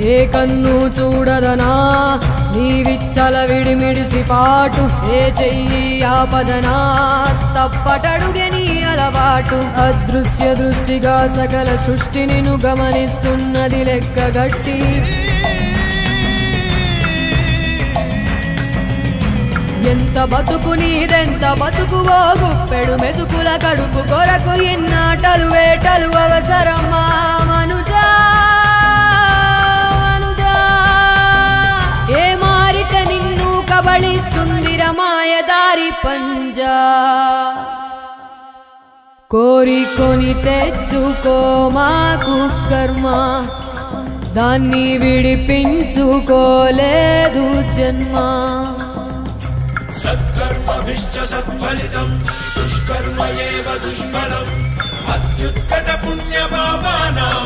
ఏ కన్ను చూడదనా నీ విచ్చల విడిమిడిసి పాటు ఏ చెయ్యి ఆపదనా తప్పటడుగే నీ అలవాటు అదృశ్య దృష్టిగా సకల సృష్టిని ను గమనిస్తున్నది లెక్కగట్టి ఎంత బతుకు నీదెంత బతుకువో గుప్పెడు మెతుకుల కడుపు కొరకు ఎన్నాటలు వేటలు అవసరమా మనుజా మనుజా ఏ మారిత నిన్ను కబళిస్తుందిర మాయదారి పంజా కోరికొని తెచ్చుకో మాకు కర్మ దాన్ని విడిపించుకోలేదు జన్మ సత్కర్మభిశ్చ సత్ఫలితం దుష్కర్మ ఏవ దుష్ఫలం అత్యుత్కట పుణ్య పాపానాం